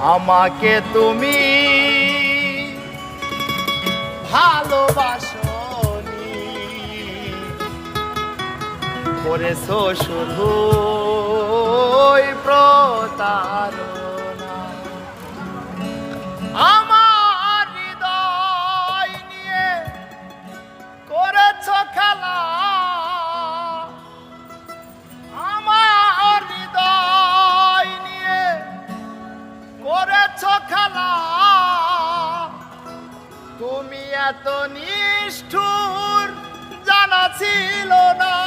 আমাকে তুমি ভালোবাসনি, করেছো শুধু প্রতারণা। আমার হৃদয় নিয়ে করেছো খেলা, আমার হৃদয় নিয়ে করেছো খেলা। তুমি এত নিষ্ঠুর জানা ছিল না,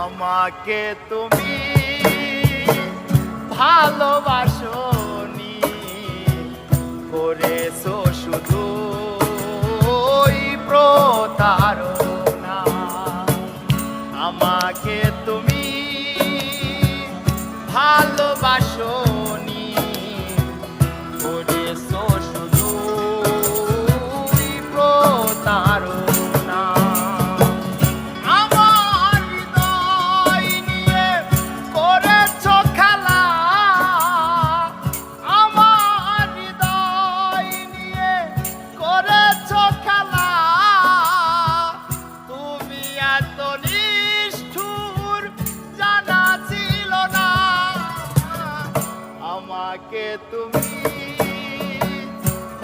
আমাকে তুমি ভালোবাসনি, করেছো শুধু প্রতারণা। আমাকে তুমি ভালোবাসনি, করেছো শুধু প্রতারণা। আমার হৃদয় নিয়ে করেছো খেলা, আমার হৃদয় নিয়ে করেছো খেলা। তুমি এত নিষ্ঠুর জানা ছিল না, আমাকে তুমি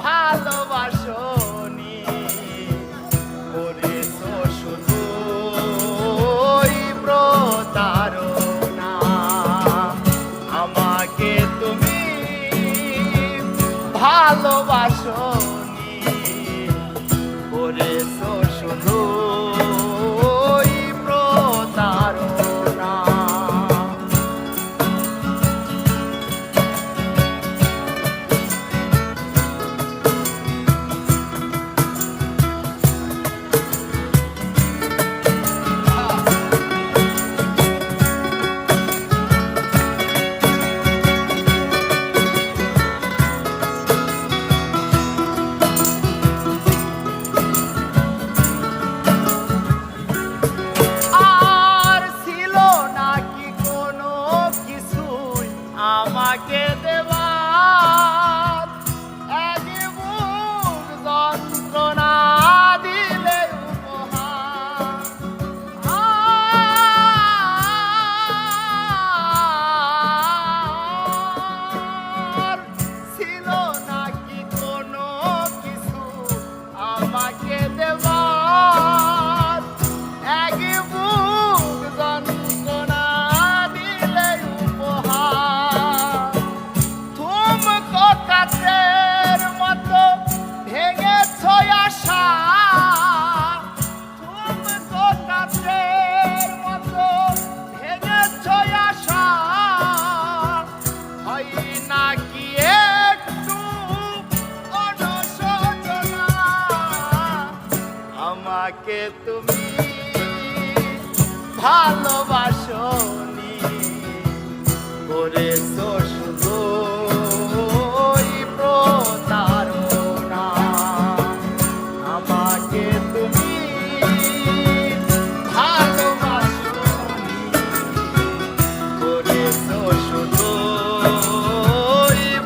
ভালোবাসনি, করেছো শুধু প্রতারণা। আমাকে তুমি ভালোবাসনি, করেছো শুধু প্রতারণা। আমাকে দেবার এক বুক যন্ত্রণা দিলে উপহার। আর ছিল নাকি কোনো কিছু আমাকে দেবার এক বুক যন্ত্রণা দিলে উপহার। কাছের মতো ভেঙেছ আশা, তুমি তো কাছের মতো ভেঙেছ আশা। হয় নাকি একটু অনুশোচনা, আমাকে তুমি ভালোবাসনি, করেছো শুধু প্রতারণা। আমাকে তুমি ভালোবাসনি, করেছো শুধু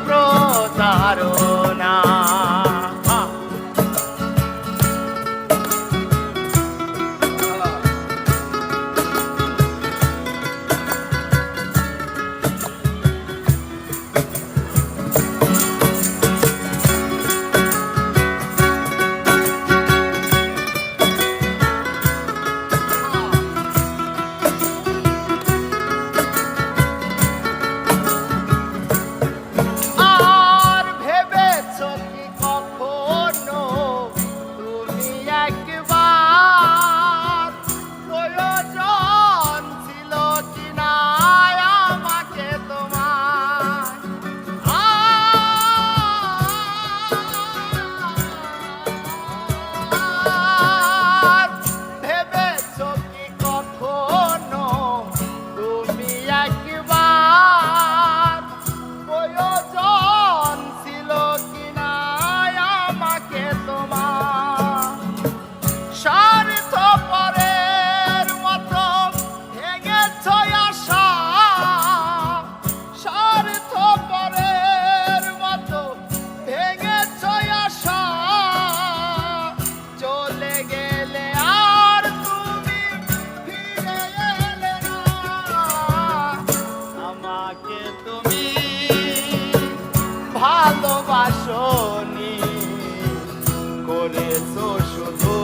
প্রতারণা। আমাকে তুমি ভালোবাসনি, করেছো শুধু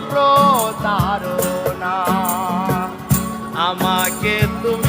প্রতারণা। আমাকে তুমি